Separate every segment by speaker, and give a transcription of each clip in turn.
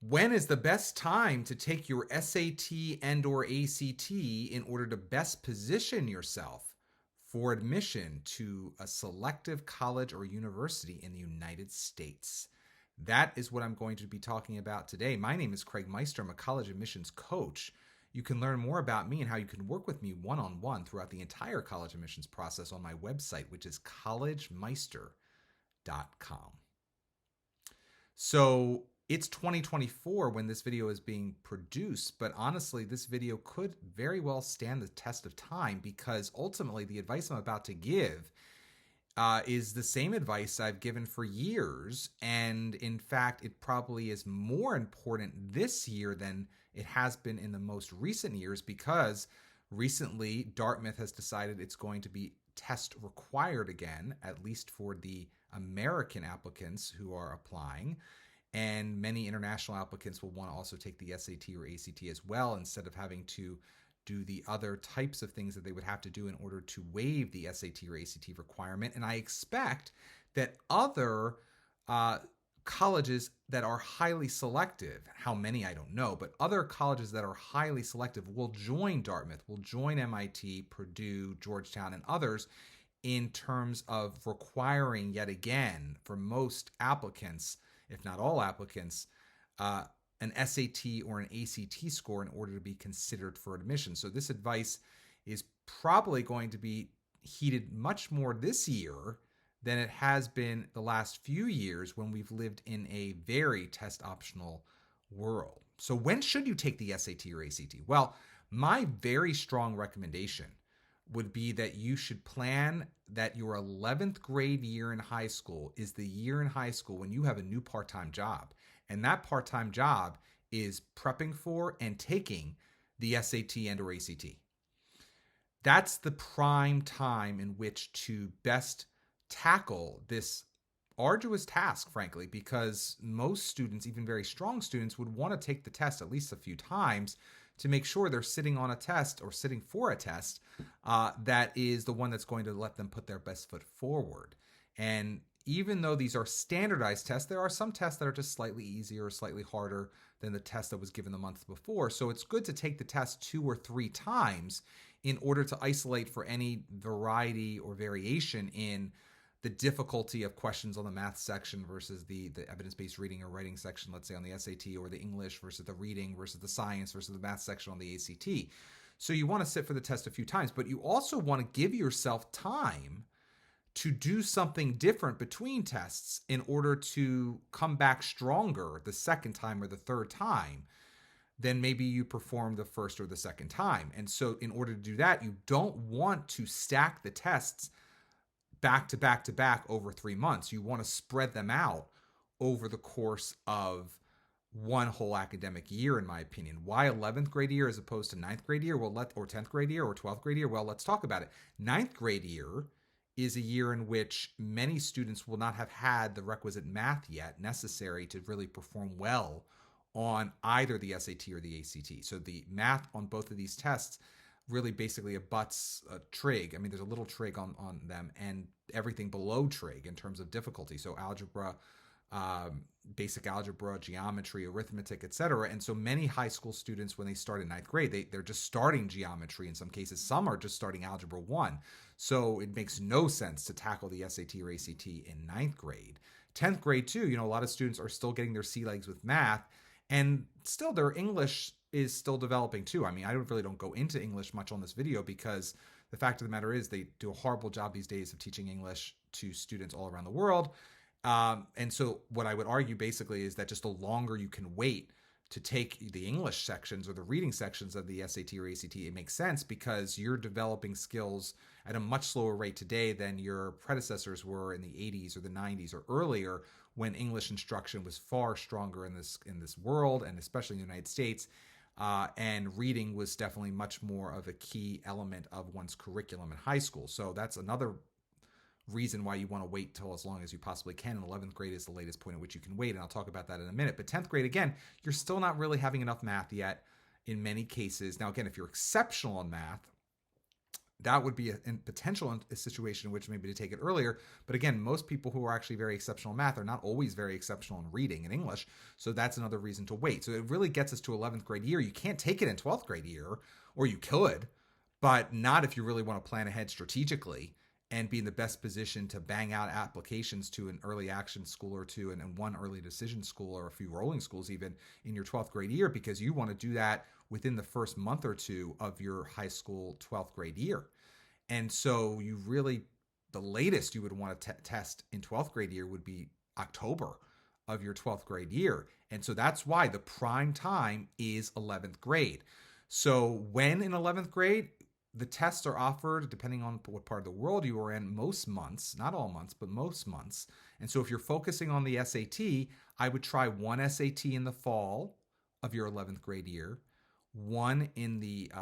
Speaker 1: When is the best time to take your SAT and or ACT in order to best position yourself for admission to a selective college or university in the United States? That is what I'm going to be talking about today. My name is Craig Meister. I'm a college admissions coach. You can learn more about me and how you can work with me one-on-one throughout the entire college admissions process on my website, which is collegemeister.com. So it's 2024 when this video is being produced, but honestly, this video could very well stand the test of time because ultimately the advice I'm about to give is the same advice I've given for years. And in fact, it probably is more important this year than it has been in the most recent years because recently Dartmouth has decided it's going to be test required again, at least for the American applicants who are applying. And many international applicants will want to also take the SAT or ACT as well instead of having to do the other types of things that they would have to do in order to waive the SAT or ACT requirement. And I expect that other colleges that are highly selective, how many I don't know, but other colleges that are highly selective will join Dartmouth, will join MIT, Purdue, Georgetown, and others in terms of requiring yet again for most applicants, if not all applicants, an SAT or an ACT score in order to be considered for admission. So this advice is probably going to be heeded much more this year than it has been the last few years when we've lived in a very test optional world. So when should you take the SAT or ACT? Well, my very strong recommendation would be that you should plan that your 11th grade year in high school is the year in high school when you have a new part-time job. And that part-time job is prepping for and taking the SAT and or ACT. That's the prime time in which to best tackle this arduous task, frankly, because most students, even very strong students, would want to take the test at least a few times to make sure they're sitting on a test or sitting for a test that is the one that's going to let them put their best foot forward. And even though these are standardized tests, there are some tests that are just slightly easier or slightly harder than the test that was given the month before. So it's good to take the test 2 or 3 times in order to isolate for any variety or variation in the difficulty of questions on the math section versus the evidence-based reading or writing section, let's say on the SAT, or the English versus the reading versus the science versus the math section on the ACT. So you want to sit for the test a few times, but you also want to give yourself time to do something different between tests in order to come back stronger the second time or the third time than maybe you performed the first or the second time. And so in order to do that, you don't want to stack the tests back to back to back over 3 months. You want to spread them out over the course of one whole academic year, in my opinion. Why 11th grade year as opposed to 9th grade year? Well, or 10th grade year or 12th grade year? Well, let's talk about it. 9th grade year is a year in which many students will not have had the requisite math yet necessary to really perform well on either the SAT or the ACT. So the math on both of these tests really basically abuts trig. I mean, there's a little trig on them and everything below trig in terms of difficulty. So algebra, basic algebra, geometry, arithmetic, etc. And so many high school students, when they start in 9th grade, they're just starting geometry in some cases. Some are just starting algebra 1. So it makes no sense to tackle the SAT or ACT in 9th grade. 10th grade too, a lot of students are still getting their sea legs with math, and still their English is still developing too. I mean, I really don't go into English much on this video because the fact of the matter is they do a horrible job these days of teaching English to students all around the world. And so what I would argue basically is that just the longer you can wait to take the English sections or the reading sections of the SAT or ACT, it makes sense because you're developing skills at a much slower rate today than your predecessors were in the 80s or the 90s or earlier, when English instruction was far stronger in this world, and especially in the United States. And reading was definitely much more of a key element of one's curriculum in high school. So that's another reason why you want to wait till as long as you possibly can. And 11th grade is the latest point at which you can wait, and I'll talk about that in a minute. But 10th grade, again, you're still not really having enough math yet in many cases. Now, again, if you're exceptional in math, that would be a potential a situation in which maybe to take it earlier. But again, most people who are actually very exceptional in math are not always very exceptional in reading and English. So that's another reason to wait. So it really gets us to 11th grade year. You can't take it in 12th grade year, or you could, but not if you really want to plan ahead strategically and be in the best position to bang out applications to an early action school or two, and one early decision school or a few rolling schools even in your 12th grade year, because you want to do that within the first month or two of your high school 12th grade year. And so you really, the latest you would want to test in 12th grade year would be October of your 12th grade year. And so that's why the prime time is 11th grade. So when in 11th grade, the tests are offered depending on what part of the world you are in, most months, not all months, but most months. And so if you're focusing on the SAT, I would try one SAT in the fall of your 11th grade year, one in the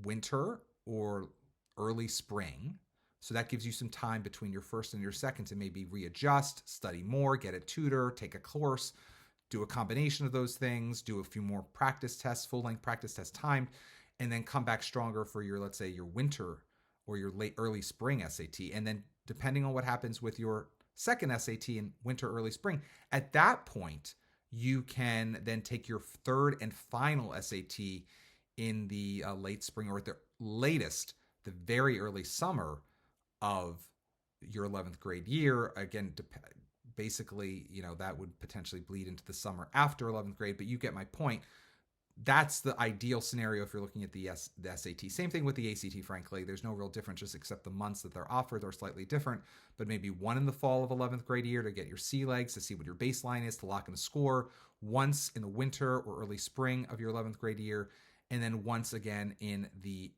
Speaker 1: winter or early spring. So that gives you some time between your first and your second to maybe readjust, study more, get a tutor, take a course, do a combination of those things, do a few more practice tests, full-length practice tests timed, and then come back stronger for your, let's say, your winter or your early spring SAT. And then depending on what happens with your second SAT in winter, early spring, at that point, you can then take your third and final SAT in the late spring, or at the latest, the very early summer of your 11th grade year. Again, basically, that would potentially bleed into the summer after 11th grade, but you get my point. That's the ideal scenario if you're looking at the SAT. Same thing with the ACT, frankly. There's no real difference, just except the months that they're offered are slightly different. But maybe one in the fall of 11th grade year to get your C legs, to see what your baseline is, to lock in a score. Once in the winter or early spring of your 11th grade year. And then once again in the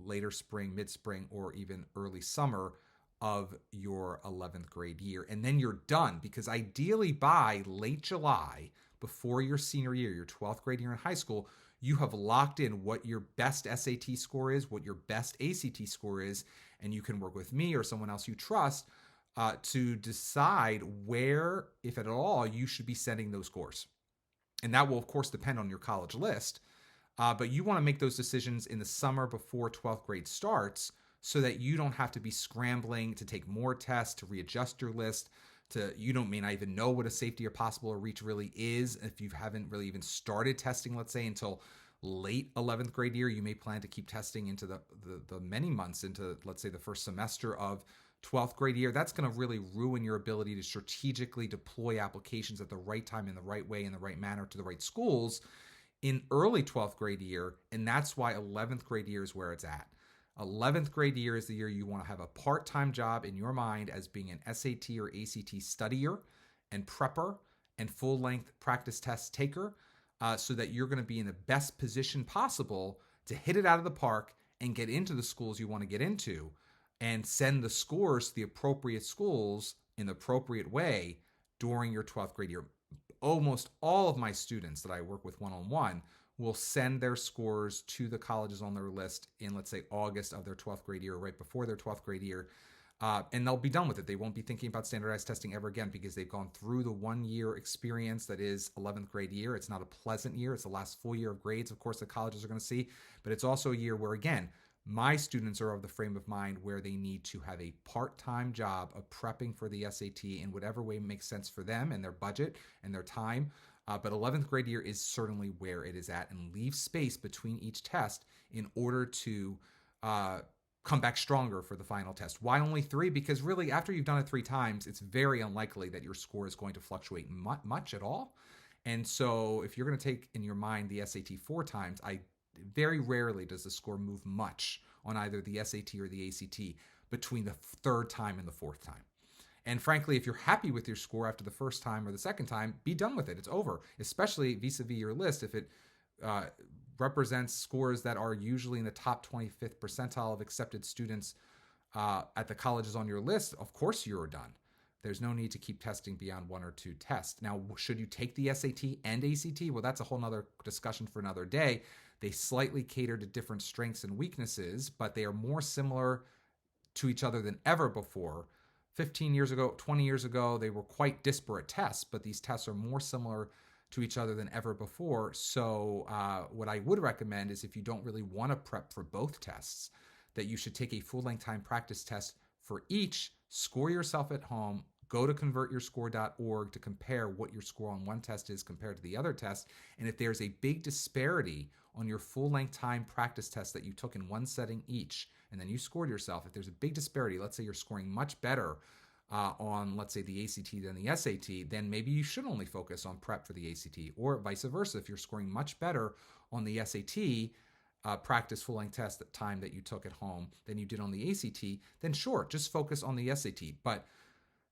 Speaker 1: later spring, mid-spring, or even early summer of your 11th grade year. And then you're done, because ideally by late July, before your senior year, your 12th grade year in high school, you have locked in what your best SAT score is, what your best ACT score is, and you can work with me or someone else you trust to decide where, if at all, you should be sending those scores. And that will, of course, depend on your college list. But you want to make those decisions in the summer before 12th grade starts, so that you don't have to be scrambling to take more tests, to readjust your list, may not even know what a safety or possible or reach really is. If you haven't really even started testing, let's say, until late 11th grade year, you may plan to keep testing into the many months into, let's say, the first semester of 12th grade year. That's going to really ruin your ability to strategically deploy applications at the right time, in the right way, in the right manner, to the right schools in early 12th grade year. And that's why 11th grade year is where it's at. 11th grade year is the year you want to have a part-time job in your mind as being an SAT or ACT studier and prepper and full-length practice test taker, so that you're going to be in the best position possible to hit it out of the park and get into the schools you want to get into, and send the scores to the appropriate schools in the appropriate way during your 12th grade year. Almost all of my students that I work with one-on-one will send their scores to the colleges on their list in, let's say, August of their 12th grade year, right before their 12th grade year. And they'll be done with it. They won't be thinking about standardized testing ever again, because they've gone through the 1 year experience that is 11th grade year. It's not a pleasant year. It's the last full year of grades, of course, the colleges are going to see. But it's also a year where, again, my students are of the frame of mind where they need to have a part-time job of prepping for the SAT in whatever way makes sense for them and their budget and their time. But 11th grade year is certainly where it is at, and leave space between each test in order to come back stronger for the final test. Why only 3? Because really, after you've done it 3 times, it's very unlikely that your score is going to fluctuate much at all. And so if you're going to take in your mind the SAT 4 times, very rarely does the score move much on either the SAT or the ACT between the 3rd time and the 4th time. And frankly, if you're happy with your score after the first time or the second time, be done with it. It's over, especially vis-a-vis your list. If it represents scores that are usually in the top 25th percentile of accepted students at the colleges on your list, of course you're done. There's no need to keep testing beyond 1 or 2 tests. Now, should you take the SAT and ACT? Well, that's a whole nother discussion for another day. They slightly cater to different strengths and weaknesses, but they are more similar to each other than ever before. 15 years ago, 20 years ago, they were quite disparate tests, but these tests are more similar to each other than ever before. So what I would recommend is, if you don't really want to prep for both tests, that you should take a full-length time practice test for each, score yourself at home, go to convertyourscore.org to compare what your score on one test is compared to the other test. And if there's a big disparity on your full-length time practice test that you took in one setting each, and then you scored yourself, if there's a big disparity, let's say you're scoring much better on, let's say, the ACT than the SAT, then maybe you should only focus on prep for the ACT, or vice versa. If you're scoring much better on the SAT practice full-length test at time that you took at home than you did on the ACT, then sure, just focus on the SAT. But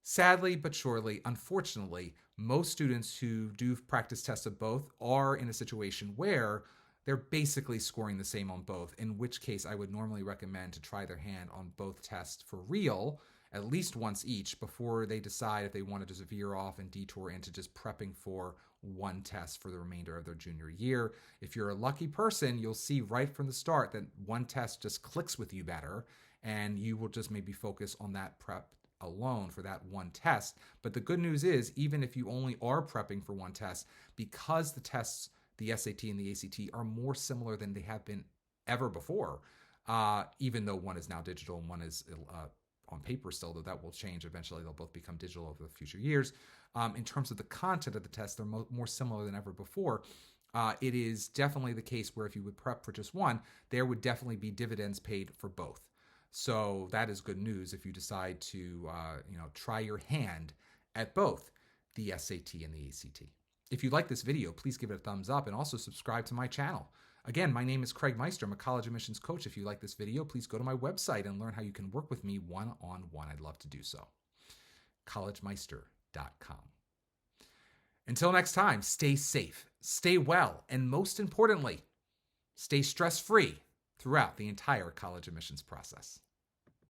Speaker 1: sadly but surely, unfortunately, most students who do practice tests of both are in a situation where they're basically scoring the same on both, in which case I would normally recommend to try their hand on both tests for real, at least once each, before they decide if they want to just veer off and detour into just prepping for one test for the remainder of their junior year. If you're a lucky person, you'll see right from the start that one test just clicks with you better, and you will just maybe focus on that prep alone for that one test. But the good news is, even if you only are prepping for one test, because the tests, the SAT and the ACT, are more similar than they have been ever before, even though one is now digital and one is on paper still, though that will change eventually. They'll both become digital over the future years. In terms of the content of the test, they're more similar than ever before. It is definitely the case where if you would prep for just one, there would definitely be dividends paid for both. So that is good news if you decide to try your hand at both the SAT and the ACT. If you like this video, please give it a thumbs up and also subscribe to my channel. Again, my name is Craig Meister. I'm a college admissions coach. If you like this video, please go to my website and learn how you can work with me one-on-one. I'd love to do so. collegemeister.com. Until next time, stay safe, stay well, and most importantly, stay stress-free throughout the entire college admissions process.